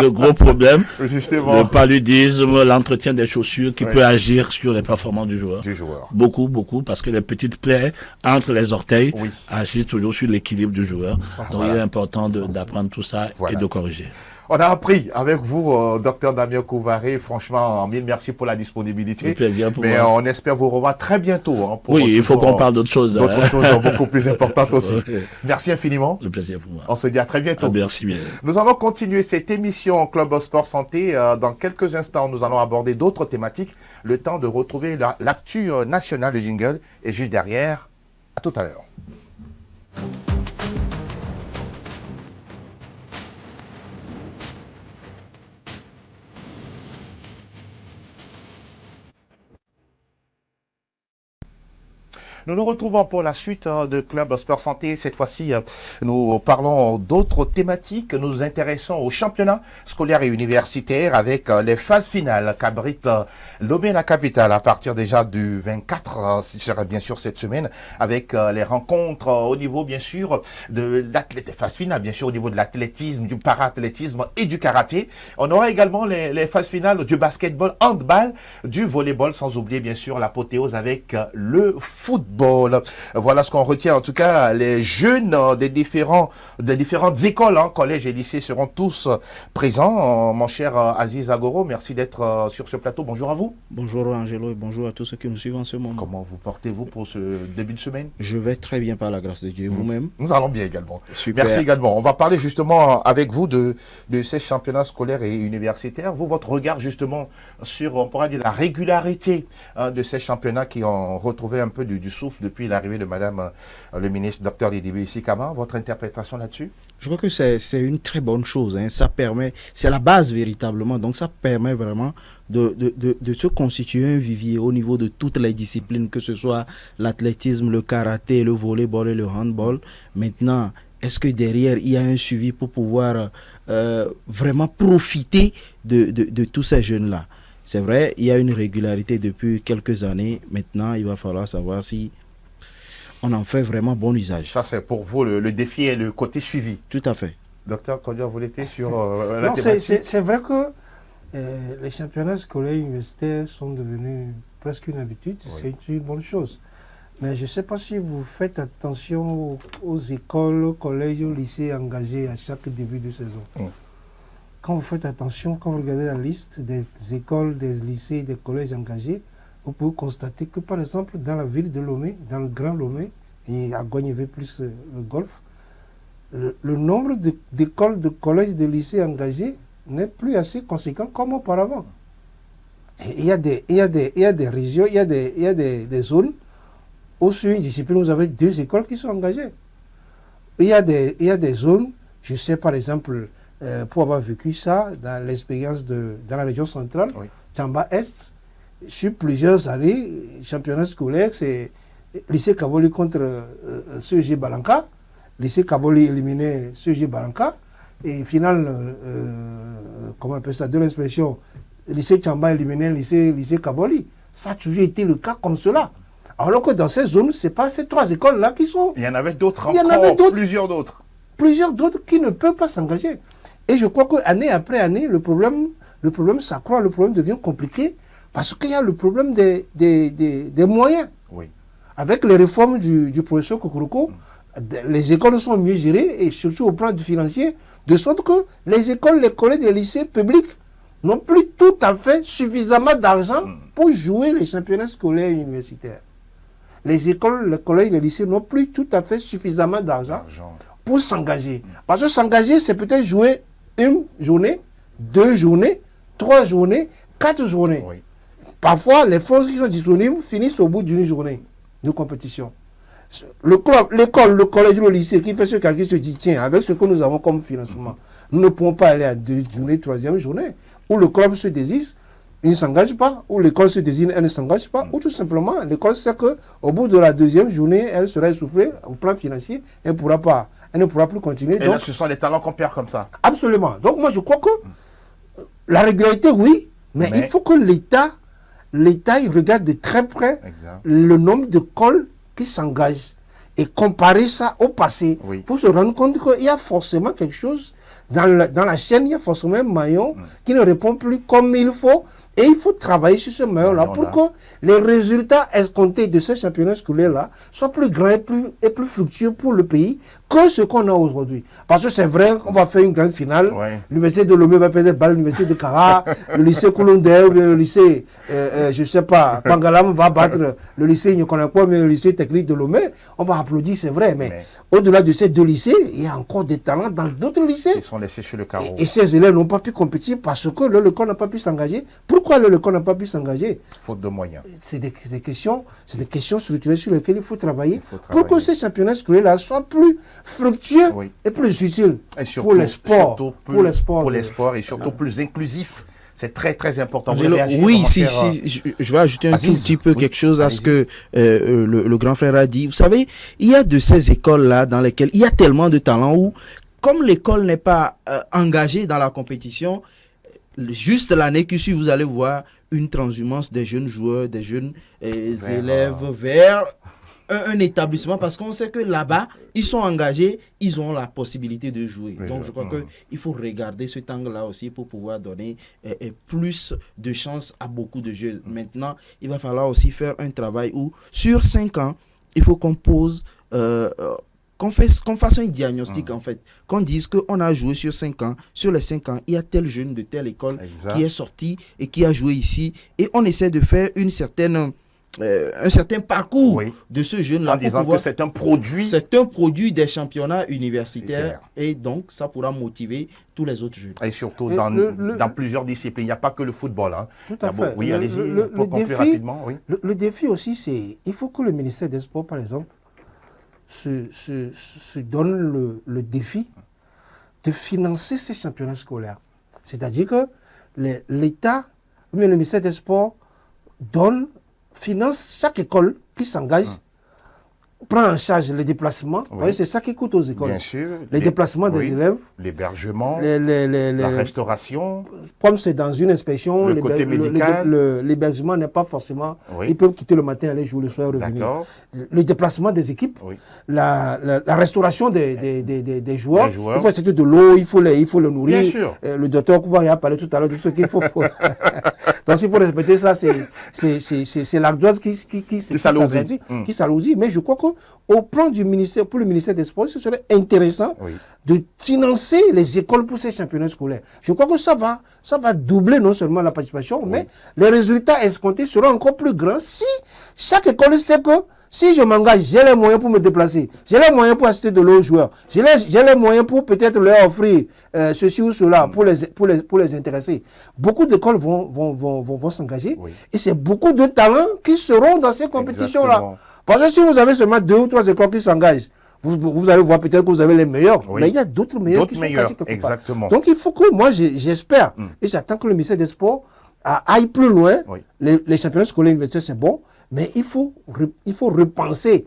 gros problèmes. Justement. Le paludisme, l'entretien des chaussures qui peut agir sur les performances du joueur. Beaucoup, parce que les petites plaies entre les orteils agissent toujours sur l'équilibre du joueur. Donc il est important d'apprendre tout ça et de corriger. On a appris avec vous, docteur Damien Couvaré. Franchement, mille merci pour la disponibilité. Un plaisir pour moi. Mais on espère vous revoir très bientôt. Il faut qu'on parle d'autres choses. D'autres choses beaucoup plus importantes aussi. Merci infiniment. Le plaisir pour moi. On se dit à très bientôt. Merci bien. Nous allons continuer cette émission Club Sport Santé. Dans quelques instants, nous allons aborder d'autres thématiques. Le temps de retrouver l'actu nationale, le jingle. Et juste derrière, à tout à l'heure. Nous nous retrouvons pour la suite de Club Sport Santé. Cette fois-ci, nous parlons d'autres thématiques. Nous nous intéressons au championnat scolaire et universitaire avec les phases finales qu'abrite Lomé la capitale à partir déjà du 24, ce sera bien sûr cette semaine, avec les rencontres au niveau bien sûr de des phases finales, bien sûr au niveau de l'athlétisme, du para-athlétisme et du karaté. On aura également les phases finales du basketball, handball, du volleyball, sans oublier bien sûr l'apothéose avec le football. Voilà ce qu'on retient. En tout cas, les jeunes des différentes écoles, collèges et lycées seront tous présents. Mon cher Aziz Agoro, merci d'être sur ce plateau. Bonjour à vous. Bonjour Angelo et bonjour à tous ceux qui nous suivent en ce moment. Comment vous portez-vous pour ce début de semaine? Je vais très bien par la grâce de Dieu. Vous-même? Nous allons bien également. Super. Merci également. On va parler justement avec vous de ces championnats scolaires et universitaires. Vous, votre regard justement sur, on pourrait dire, la régularité de ces championnats qui ont retrouvé un peu du souffle depuis l'arrivée de Madame le ministre Dr Lidibé Sikama. Votre interprétation là-dessus? Je crois que c'est une très bonne chose. Hein. Ça permet, c'est la base véritablement. Donc ça permet vraiment de se constituer un vivier au niveau de toutes les disciplines, que ce soit l'athlétisme, le karaté, le volleyball et le handball. Maintenant, est-ce que derrière, il y a un suivi pour pouvoir vraiment profiter de tous ces jeunes-là? C'est vrai, il y a une régularité depuis quelques années. Maintenant, il va falloir savoir si on en fait vraiment bon usage. Ça, c'est pour vous le défi et le côté suivi. Tout à fait. Docteur Kodia, vous l'étiez sur la thématique? C'est vrai que les championnats scolaires universitaires sont devenus presque une habitude. Oui. C'est une bonne chose. Mais je ne sais pas si vous faites attention aux écoles, aux collèges, aux lycées engagés à chaque début de saison. Quand vous faites attention, quand vous regardez la liste des écoles, des lycées, des collèges engagés, vous pouvez constater que, par exemple, dans la ville de Lomé, dans le Grand Lomé, et à Gouagnevé plus le Golfe, le nombre d'écoles, de collèges, de lycées engagés n'est plus assez conséquent comme auparavant. Et il y a des régions, il y a des zones où sur une discipline, vous avez 2 écoles qui sont engagées. Il y a des zones, je sais par exemple, pour avoir vécu ça dans l'expérience dans la région centrale, oui. Tchamba Est, sur plusieurs années, championnat scolaire, c'est lycée Kaboli contre CEG Balanka, lycée Kaboli éliminé CEG Balanka, et finale, comment on appelle ça, de l'inspection, lycée Tchamba éliminé lycée Kaboli. Ça a toujours été le cas comme cela. Alors que dans ces zones, ce n'est pas ces 3 écoles-là qui sont... Il y en avait d'autres encore, plusieurs d'autres. Plusieurs d'autres qui ne peuvent pas s'engager. Et je crois qu'année après année, le problème s'accroît, le problème devient compliqué parce qu'il y a le problème des moyens. Oui. Avec les réformes du professeur Kokoroko, les écoles sont mieux gérées et surtout au plan financier, de sorte que les écoles, les collèges, les lycées publics n'ont plus tout à fait suffisamment d'argent pour jouer les championnats scolaires et universitaires. Les écoles, les collèges, les lycées n'ont plus tout à fait suffisamment d'argent pour s'engager. Parce que s'engager, c'est peut-être jouer 1 journée, 2 journées, 3 journées, 4 journées. Oui. Parfois, les forces qui sont disponibles finissent au bout d'une journée de compétition. Le club, l'école, le collège, le lycée qui fait ce calcul se dit, tiens, avec ce que nous avons comme financement, nous ne pouvons pas aller à 2 journées, 3e journée, où le club se désiste, il ne s'engage pas, ou l'école se désigne, elle ne s'engage pas, ou tout simplement, l'école sait qu'au bout de la 2e journée, elle sera essoufflée au plan financier, elle ne pourra plus continuer. Et donc, là, ce sont les talents qu'on perd comme ça. Absolument. Donc moi, je crois que la régularité, oui, mais il faut que l'État il regarde de très près le nombre d'écoles qui s'engagent et comparer ça au passé pour se rendre compte qu'il y a forcément quelque chose dans la chaîne, il y a forcément un maillon qui ne répond plus comme il faut. Et il faut travailler sur ce maillon-là pour que les résultats escomptés de ce championnat scolaire-là soient plus grands et plus fructueux pour le pays que ce qu'on a aujourd'hui. Parce que c'est vrai qu'on va faire une grande finale. L'université de Lomé va perdre balle, l'université de Kara, le lycée Koulondé, le lycée, je ne sais pas, Pangalam va battre le lycée Nyokonakwa, mais le lycée technique de Lomé. On va applaudir, c'est vrai. Mais au-delà de ces 2 lycées, il y a encore des talents dans d'autres lycées. Ils sont laissés sur le carreau. Et ces élèves n'ont pas pu compétir parce que l'école n'a pas pu s'engager. Pourquoi l'école n'a pas pu s'engager? Faute de moyens. C'est des questions structurelles sur lesquelles il faut travailler pour que ces championnats scolaires-là soient plus fructueux et plus utiles pour les sports. Pour les sports et surtout plus inclusifs. C'est très très important. Oui, je vais ajouter un tout petit peu quelque chose à ce que le grand frère a dit. Vous savez, il y a de ces écoles-là dans lesquelles il y a tellement de talents où, comme l'école n'est pas engagée dans la compétition, juste l'année qui suit, vous allez voir une transhumance des jeunes joueurs, des jeunes élèves vers un établissement parce qu'on sait que là-bas, ils sont engagés, ils ont la possibilité de jouer. Donc, je crois qu'il faut regarder cet angle-là aussi pour pouvoir donner plus de chances à beaucoup de jeunes. Maintenant, il va falloir aussi faire un travail où, sur 5 ans, il faut qu'on pose... qu'on fasse un diagnostic en fait, qu'on dise qu'on a joué sur 5 ans, sur les 5 ans, il y a tel jeune de telle école qui est sorti et qui a joué ici, et on essaie de faire une certaine un certain parcours de ce jeune-là. En disant que c'est un produit. C'est un produit des championnats universitaires et donc ça pourra motiver tous les autres jeunes. Et surtout dans plusieurs disciplines. Il n'y a pas que le football. Hein. Tout à fait. Oui, allez-y, pour conclure rapidement. Oui. Le défi aussi, c'est il faut que le ministère des Sports, par exemple, se donne le défi de financer ces championnats scolaires. C'est-à-dire que l'État, mais le ministère des Sports, finance chaque école qui s'engage, prend en charge les déplacements. C'est ça qui coûte aux écoles. Bien sûr. Les déplacements des élèves. L'hébergement, la restauration. Comme c'est dans une inspection, le côté médical. L'hébergement n'est pas forcément... Ils peuvent quitter le matin, aller jouer le soir, revenir. Le déplacement des équipes, la restauration des joueurs. Il faut acheter de l'eau, il faut le nourrir. Bien sûr. Le docteur Kouva a parlé tout à l'heure de ce qu'il faut. Donc il faut respecter ça, c'est l'ardoise qui s'alourdit. Mais je crois qu'au plan du ministère, pour le ministère des Sports, ce serait intéressant de financer les écoles pour ces championnats scolaires. Je crois que ça va doubler non seulement la participation, mais les résultats escomptés seront encore plus grands si chaque école sait que si je m'engage, j'ai les moyens pour me déplacer, j'ai les moyens pour acheter de l'eau aux joueurs, j'ai les moyens pour peut-être leur offrir ceci ou cela pour les intéresser. Beaucoup d'écoles vont s'engager et c'est beaucoup de talents qui seront dans ces compétitions-là. Parce que si vous avez seulement 2 ou 3 écoles qui s'engagent, vous allez voir peut-être que vous avez les meilleurs, mais il y a d'autres meilleurs qui sont cachés quelque part. Donc il faut que moi, j'espère, et j'attends que le ministère des Sports aille plus loin. Les championnats scolaires universitaires, c'est bon, mais il faut repenser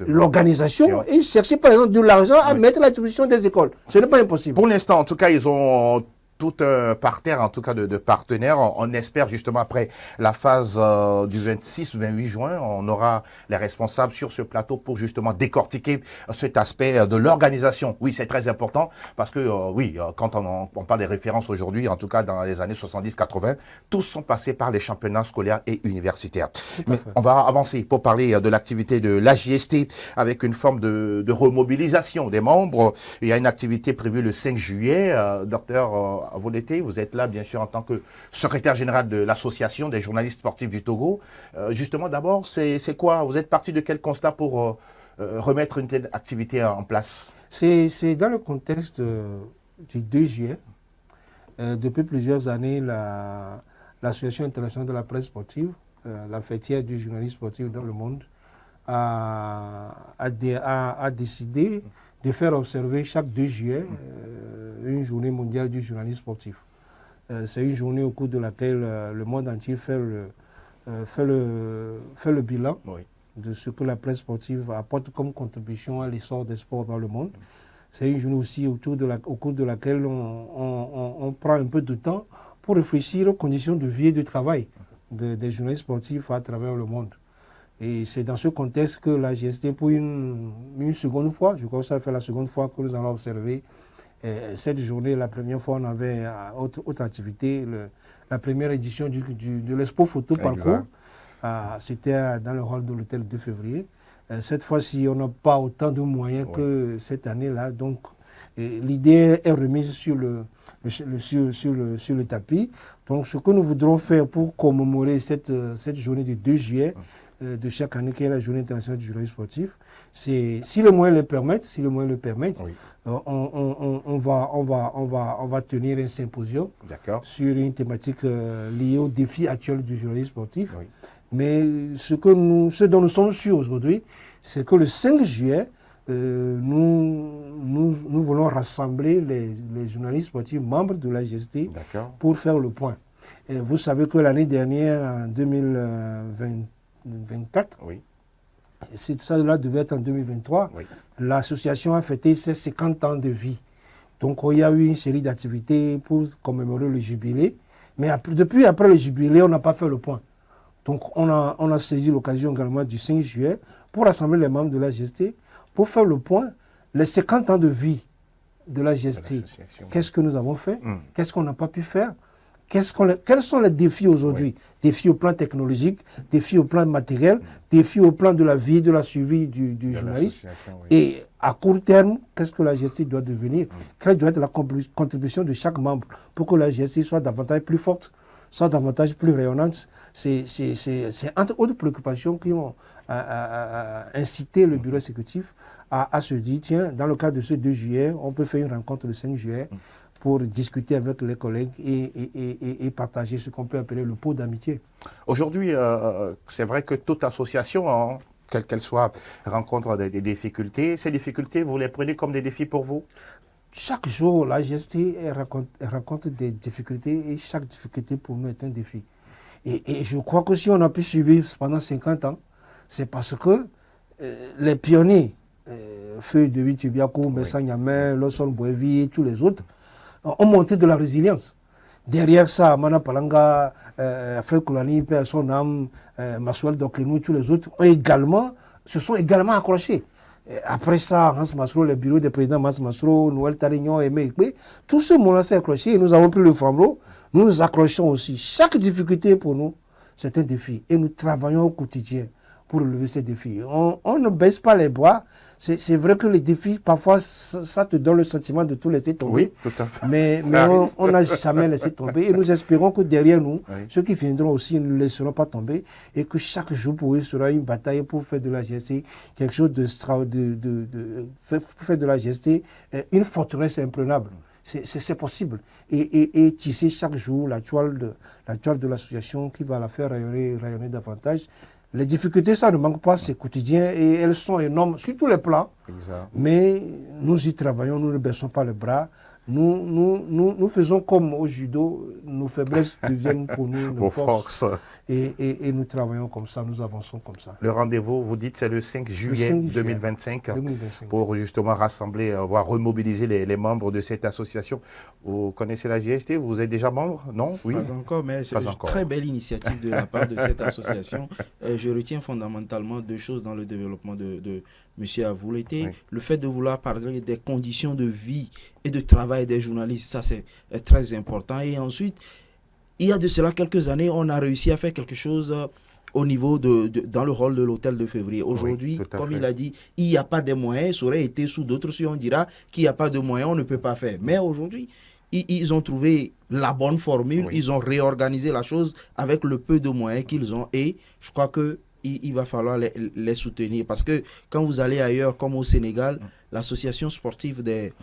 l'organisation et chercher par exemple de l'argent à mettre à la disposition des écoles. Ce n'est pas impossible. Pour l'instant, en tout cas, ils ont tout un parterre, en tout cas, de partenaires. On espère justement après la phase du 26 ou 28 juin, on aura les responsables sur ce plateau pour justement décortiquer cet aspect de l'organisation. Oui, c'est très important parce que, quand on parle des références aujourd'hui, en tout cas dans les années 70-80, tous sont passés par les championnats scolaires et universitaires. Mais on va avancer pour parler de l'activité de l'AJST avec une forme de remobilisation des membres. Il y a une activité prévue le 5 juillet. Docteur Voleté, vous êtes là bien sûr en tant que secrétaire général de l'association des journalistes sportifs du Togo. Justement d'abord, c'est quoi? Vous êtes parti de quel constat pour remettre une telle activité en place? C'est dans le contexte du 2 juillet. Depuis plusieurs années, l'Association internationale de la presse sportive, la fêtière du journaliste sportif dans le monde, a décidé de faire observer chaque 2 juillet une journée mondiale du journaliste sportif. C'est une journée au cours de laquelle le monde entier fait le bilan de ce que la presse sportive apporte comme contribution à l'essor des sports dans le monde. C'est une journée aussi au cours de laquelle on prend un peu de temps pour réfléchir aux conditions de vie et de travail des journalistes sportifs à travers le monde. Et c'est dans ce contexte que la GST, pour une seconde fois, je crois que ça fait la seconde fois que nous allons observer cette journée. La première fois, on avait autre activité, la première édition de l'Expo Photo Parcours. C'était dans le hall de l'hôtel 2 février. Cette fois-ci, on n'a pas autant de moyens que cette année-là. Donc, l'idée est remise sur le tapis. Donc, ce que nous voudrons faire pour commémorer cette journée du 2 juillet, de chaque année, qui est la journée internationale du journalisme sportif, c'est, si les moyens le permettent, on va tenir un symposium sur une thématique liée aux défis actuels du journalisme sportif. Mais ce dont nous sommes sûrs aujourd'hui, c'est que le 5 juillet, nous voulons rassembler les journalistes sportifs membres de la GST pour faire le point. Et vous savez que l'année dernière, en 2024, ça devait être en 2023, l'association a fêté ses 50 ans de vie. Donc il y a eu une série d'activités pour commémorer le jubilé. Mais depuis après le jubilé, on n'a pas fait le point. Donc on a saisi l'occasion également du 5 juillet pour rassembler les membres de la GST, pour faire le point, les 50 ans de vie de la GST. Qu'est-ce que nous avons fait? Qu'est-ce qu'on n'a pas pu faire? Quels sont les défis aujourd'hui? Défis au plan technologique, défis au plan matériel, défis au plan de la vie, de la suivi du journaliste. Et à court terme, qu'est-ce que la GST doit devenir? Quelle doit être la contribution de chaque membre pour que la GST soit davantage plus forte soit davantage plus rayonnante. C'est entre autres préoccupations qui ont incité le bureau exécutif à se dire, tiens, dans le cadre de ce 2 juillet, on peut faire une rencontre le 5 juillet pour discuter avec les collègues et partager ce qu'on peut appeler le pot d'amitié. Aujourd'hui, c'est vrai que toute association, quelle qu'elle soit, rencontre des difficultés. Ces difficultés, vous les prenez comme des défis pour vous? Chaque jour, la GST rencontre des difficultés et chaque difficulté pour nous est un défi. Et je crois que si on a pu suivre pendant 50 ans, c'est parce que les pionniers, Feu de Vitubiakou, Messa Nyamé, Lawson Boevi et tous les autres, ont monté de la résilience. Derrière ça, Mana Palanga, Fred Koulani, Père son âme, Masouel Doklinou, tous les autres se sont également accrochés. Après ça, Hans Masro, le bureau des présidents Hans Masro, Noël Tarignon et Meikbe, tout ce monde-là s'est accroché et nous avons pris le flambeau. Nous nous accrochons aussi. Chaque difficulté pour nous, c'est un défi. Et nous travaillons au quotidien pour relever ces défis. On ne baisse pas les bras. C'est vrai que les défis, parfois, ça te donne le sentiment de tout laisser tomber. Oui, tout à fait. Mais on n'a jamais laissé tomber. Et nous espérons que derrière nous, ceux qui viendront aussi ne laisseront pas tomber. Et que chaque jour pour eux sera une bataille pour faire de la GST quelque chose faire de la GST une forteresse imprenable. C'est possible. Et tisser chaque jour la toile de l'association qui va la faire rayonner davantage. Les difficultés, ça ne manque pas, c'est quotidien et elles sont énormes sur tous les plans. Exact. Mais nous y travaillons, nous ne baissons pas les bras. Nous faisons comme au judo, nos faiblesses deviennent pour nous nos forces. Et nous travaillons comme ça, nous avançons comme ça. Le rendez-vous, vous dites, c'est le 5 juillet 2025 pour justement rassembler, voire remobiliser les membres de cette association. Vous connaissez la GST? Vous êtes déjà membre? Non? Oui. Pas encore, mais c'est une très belle initiative de la part de cette association. Je retiens fondamentalement 2 choses dans le développement de M. Avoulété. Oui. Le fait de vouloir parler des conditions de vie et de travail des journalistes, ça c'est très important. Et ensuite, il y a de cela quelques années, on a réussi à faire quelque chose au niveau dans le rôle de l'hôtel de février. Aujourd'hui, comme il a dit, il n'y a pas de moyens. Ça aurait été sous d'autres si on dira qu'il n'y a pas de moyens, on ne peut pas faire. Mais aujourd'hui, ils ont trouvé la bonne formule, ils ont réorganisé la chose avec le peu de moyens qu'ils ont. Et je crois qu'il va falloir les soutenir. Parce que quand vous allez ailleurs, comme au Sénégal, l'association sportive des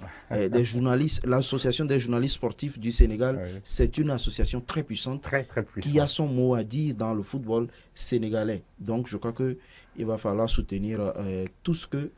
journalistes, l'association des journalistes sportifs du Sénégal, c'est une association très puissante, très puissante, qui a son mot à dire dans le football sénégalais. Donc je crois qu'il va falloir soutenir tout ce que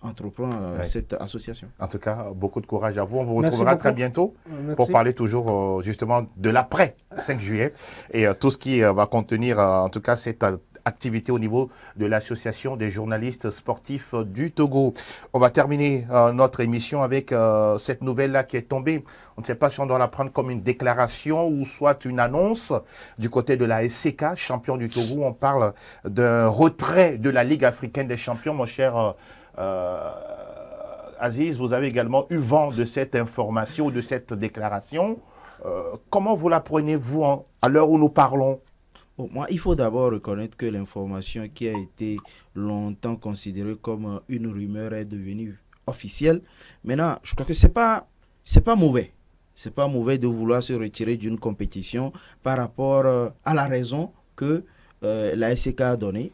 entreprend cette association. En tout cas, beaucoup de courage à vous. On vous retrouvera très bientôt pour parler toujours justement de l'après 5 juillet et tout ce qui va contenir en tout cas cette activité au niveau de l'association des journalistes sportifs du Togo. On va terminer notre émission avec cette nouvelle-là qui est tombée. On ne sait pas si on doit la prendre comme une déclaration ou soit une annonce du côté de la SCK, champion du Togo. On parle d'un retrait de la Ligue africaine des champions, mon cher Aziz. Vous avez également eu vent de cette information, de cette déclaration. Comment vous la prenez-vous à l'heure où nous parlons? Bon, moi, il faut d'abord reconnaître que l'information qui a été longtemps considérée comme une rumeur est devenue officielle. Maintenant, je crois que c'est pas mauvais. C'est pas mauvais de vouloir se retirer d'une compétition par rapport à la raison que la SCK a donnée.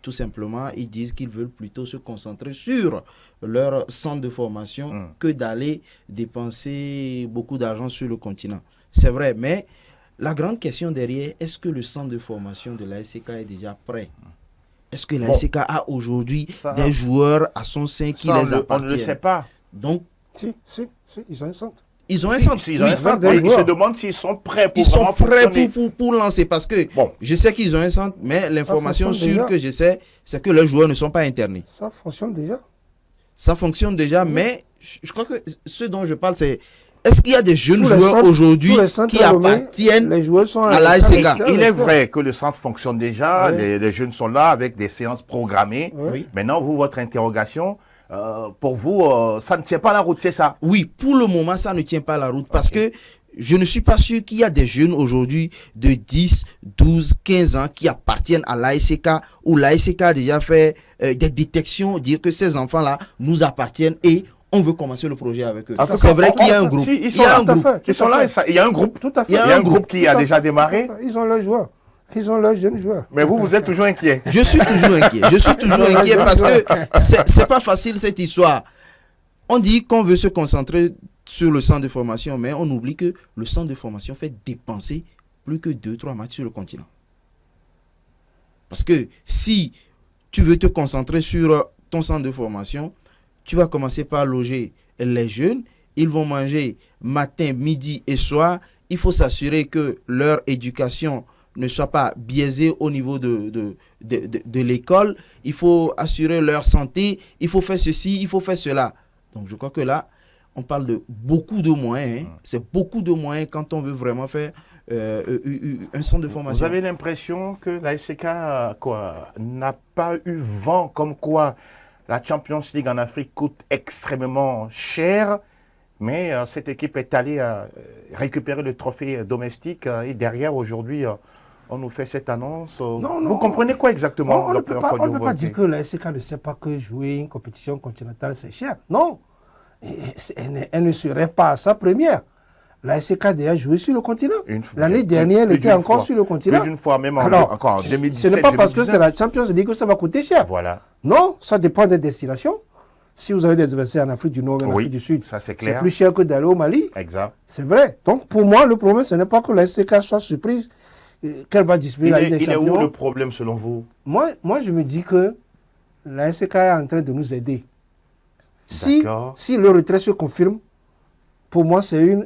Tout simplement, ils disent qu'ils veulent plutôt se concentrer sur leur centre de formation que d'aller dépenser beaucoup d'argent sur le continent. C'est vrai, mais la grande question derrière, est-ce que le centre de formation de la SCK est déjà prêt? Est-ce que la SCK a aujourd'hui des joueurs à son sein qui les appartiennent? On ne le sait pas. Donc, si, ils ont un centre. Ils ont un centre. Ils se demandent s'ils sont prêts pour lancer. Parce que je sais qu'ils ont un centre, mais l'information sûre que je sais, c'est que leurs joueurs ne sont pas internés. Ça fonctionne déjà. Ça fonctionne déjà, mais je crois que ce dont je parle, c'est est-ce qu'il y a des jeunes joueurs aujourd'hui qui appartiennent à la SCK? Il est vrai que le centre fonctionne déjà, les jeunes sont là avec des séances programmées. Maintenant, votre interrogation, pour vous, ça ne tient pas la route, c'est ça? Oui, pour le moment, ça ne tient pas la route parce que je ne suis pas sûr qu'il y a des jeunes aujourd'hui de 10, 12, 15 ans qui appartiennent à l'ASK ou l'ASK a déjà fait des détections, dire que ces enfants-là nous appartiennent et on veut commencer le projet avec eux. C'est vrai qu'il y a un groupe. Ils sont là. Ils sont là. Il y a un groupe. Tout à fait. Il y a un groupe qui a déjà démarré. Ils ont leurs joueurs. Ils ont leurs jeunes joueurs. Mais vous êtes toujours inquiet. Je suis toujours inquiet. Je suis toujours inquiet parce que c'est pas facile cette histoire. On dit qu'on veut se concentrer sur le centre de formation, mais on oublie que le centre de formation fait dépenser plus que 2-3 matchs sur le continent. Parce que si tu veux te concentrer sur ton centre de formation, tu vas commencer par loger les jeunes. Ils vont manger matin, midi et soir. Il faut s'assurer que leur éducation ne soit pas biaisée au niveau de l'école. Il faut assurer leur santé. Il faut faire ceci, il faut faire cela. Donc je crois que là, on parle de beaucoup de moyens. C'est beaucoup de moyens quand on veut vraiment faire un centre de formation. Vous avez l'impression que la SCK n'a pas eu vent comme quoi la Champions League en Afrique coûte extrêmement cher, mais cette équipe est allée récupérer le trophée domestique et derrière aujourd'hui on nous fait cette annonce. Vous comprenez quoi exactement, on ne peut pas dire que la SCK ne sait pas que jouer une compétition continentale c'est cher. Non, elle ne serait pas à sa première. La SCK a déjà joué sur le continent. L'année dernière, elle était encore sur le continent. Plus d'une fois, même encore en 2017. Ce n'est pas parce que c'est la Champions League que ça va coûter cher. Voilà. Non, ça dépend des destinations. Si vous avez des adversaires en Afrique du Nord et en Afrique du Sud, c'est plus cher que d'aller au Mali. Exact. C'est vrai. Donc pour moi, le problème, ce n'est pas que la SCK soit surprise qu'elle va disputer la Ligue des Champions. Il est où le problème selon vous? Moi, je me dis que la SCK est en train de nous aider. Si le retrait se confirme, pour moi, c'est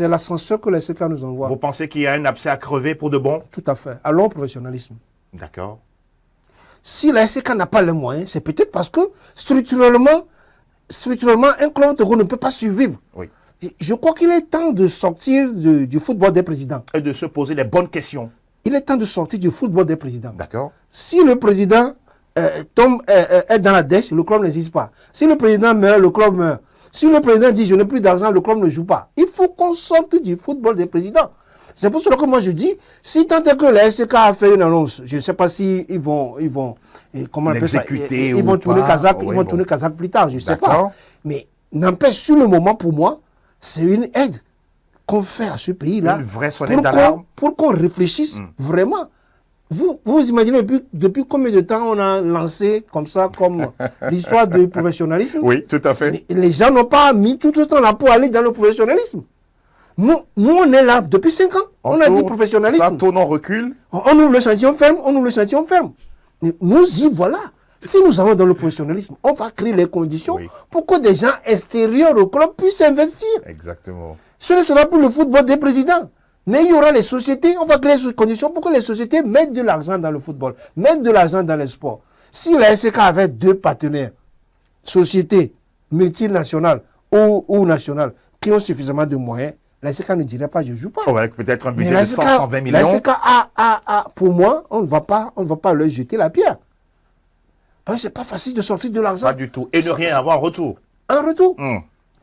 l'ascenseur que la SCK nous envoie. Vous pensez qu'il y a un abcès à crever pour de bon? Tout à fait. Allons au professionnalisme. D'accord. Si la SCK n'a pas les moyens, c'est peut-être parce que structurellement, un club Togo ne peut pas survivre. Oui. Et je crois qu'il est temps de sortir du football des présidents. Et de se poser les bonnes questions. Il est temps de sortir du football des présidents. D'accord. Si le président est dans la dèche, le club n'existe pas. Si le président meurt, le club meurt. Si le président dit je n'ai plus d'argent, le club ne joue pas. Il faut qu'on sorte du football des présidents. C'est pour cela que moi je dis, si tant est que la SCK a fait une annonce, je ne sais pas si ils vont comment on appelle ça, ils vont tourner Kazakh plus tard, je ne sais pas. Mais n'empêche, sur le moment pour moi, c'est une aide qu'on fait à ce pays-là. Une vraie sonnette d'alarme. Pour qu'on réfléchisse vraiment. Vous imaginez depuis combien de temps on a lancé comme ça, comme l'histoire du professionnalisme? Oui, tout à fait. Les gens n'ont pas mis tout ce temps-là pour aller dans le professionnalisme. Nous, on est là depuis 5 ans. On a dit professionnalisme. Ça tourne, on recule. On ouvre le chantier, on ferme. On ouvre le chantier, on ferme. Nous y voilà. Si nous allons dans le professionnalisme, on va créer les conditions pour que des gens extérieurs au club puissent investir. Exactement. Ce sera pour le football des présidents. Mais il y aura les sociétés, on va créer les conditions pour que les sociétés mettent de l'argent dans le football, mettent de l'argent dans les sports. Si la SCK avait 2 partenaires, sociétés multinationales ou nationales, qui ont suffisamment de moyens, la SCK ne dirait pas je ne joue pas. Ouais, peut-être un budget de 120 millions. La SCK pour moi, on ne va pas leur jeter la pierre. Parce que ce n'est pas facile de sortir de l'argent. Pas du tout. Et ne rien avoir en retour. En retour.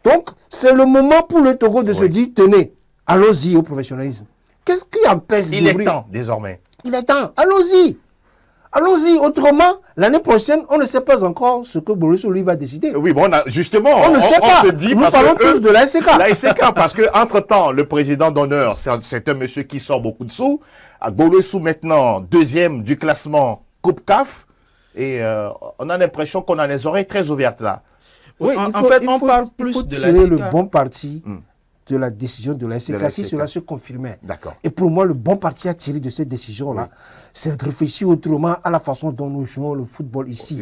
Donc, c'est le moment pour le Togo de se dire, tenez, allons-y au professionnalisme. Qu'est-ce qui empêche Il est temps, désormais. Il est temps. Allons-y. Allons-y. Autrement, l'année prochaine, on ne sait pas encore ce que Boris lui va décider. Oui, bon, justement, on ne sait pas. Se dit nous parlons tous de la SCK. La SCK, parce qu'entre-temps, le président d'honneur, c'est un monsieur qui sort beaucoup de sous. Boris maintenant, 2e du classement Coupe CAF. Et on a l'impression qu'on a les oreilles très ouvertes là. Oui, on parle plus de la SCK. Le bon parti de la décision de la SCK si cela se confirmait. D'accord. Et pour moi, le bon parti à tirer de cette décision-là, c'est de réfléchir autrement à la façon dont nous jouons le football ici.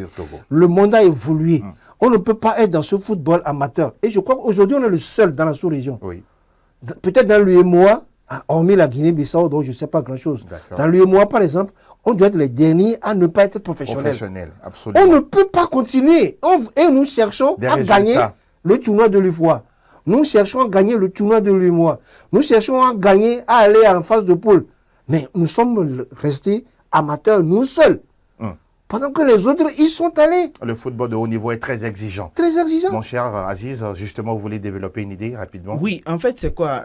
Le monde a évolué. On ne peut pas être dans ce football amateur. Et je crois qu'aujourd'hui, on est le seul dans la sous-région. Oui. Peut-être dans l'UEMOA, hormis la Guinée-Bissau, dont je ne sais pas grand-chose. Dans l'UEMOA, par exemple, on doit être les derniers à ne pas être professionnels. Absolument. On ne peut pas continuer. Et nous cherchons à gagner le tournoi de l'UFOA. Nous cherchons à gagner le tournoi de l'UEMOA. Nous cherchons à gagner, à aller en phase de poule. Mais nous sommes restés amateurs, nous seuls. Pendant que les autres, ils sont allés. Le football de haut niveau est très exigeant. Très exigeant. Mon cher Aziz, justement, vous voulez développer une idée rapidement? Oui, en fait, c'est quoi?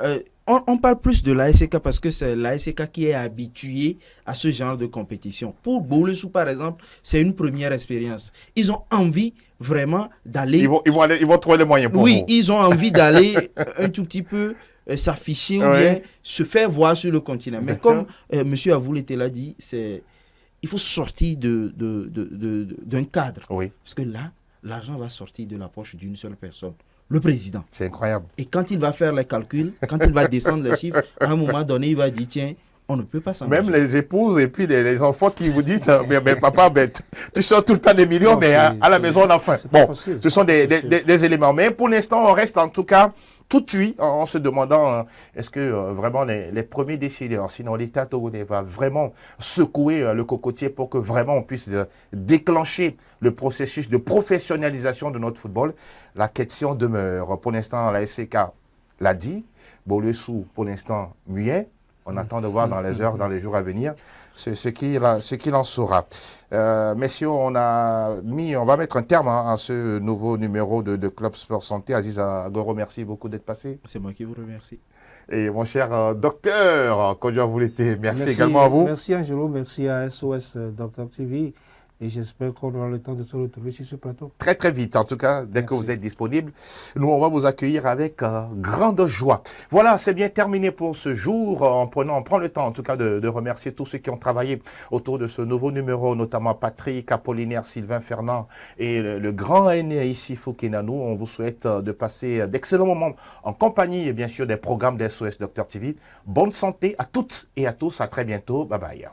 On parle plus de l'ASK parce que c'est l'ASK qui est habitué à ce genre de compétition. Pour Boulousou, par exemple, c'est une première expérience. Ils ont envie vraiment d'aller... Ils vont trouver les moyens pour vous. Oui, ils ont envie d'aller un tout petit peu s'afficher ou bien se faire voir sur le continent. Mais comme M. Avoul l'a dit, il faut sortir d'un cadre. Oui. Parce que là, l'argent va sortir de la poche d'une seule personne, le président. C'est incroyable. Et quand il va faire les calculs, quand il va descendre les chiffres, à un moment donné, il va dire, tiens, on ne peut pas s'engager. Même les épouses et puis les enfants qui vous disent, mais papa, tu sors tout le temps des millions, mais à la maison, on a faim. Bon, ce sont des éléments. Mais pour l'instant, on reste en tout cas tout de suite en se demandant est-ce que vraiment les premiers décideurs, sinon l'État togolais va vraiment secouer le cocotier pour que vraiment on puisse déclencher le processus de professionnalisation de notre football. La question demeure. Pour l'instant, la SCK l'a dit. Boulousou, pour l'instant, muet. On attend de voir dans les heures, dans les jours à venir, ce qu'il en sera. Messieurs, on va mettre un terme à ce nouveau numéro de Club Sport Santé. Aziz Agoro, merci beaucoup d'être passé. C'est moi qui vous remercie. Et mon cher docteur, comment vous l'étiez, merci également à vous. Merci Angelo, merci à SOS Docteur TV. Et j'espère qu'on aura le temps de se retrouver sur ce plateau. Très très vite, en tout cas, dès que vous êtes disponible. Nous, on va vous accueillir avec grande joie. Voilà, c'est bien terminé pour ce jour. On prend le temps, en tout cas, de remercier tous ceux qui ont travaillé autour de ce nouveau numéro, notamment Patrick, Apollinaire, Sylvain Fernand et le grand aîné ici, Foukenanou. On vous souhaite de passer d'excellents moments en compagnie, bien sûr, des programmes d'SOS Docteur TV. Bonne santé à toutes et à tous. À très bientôt. Bye bye.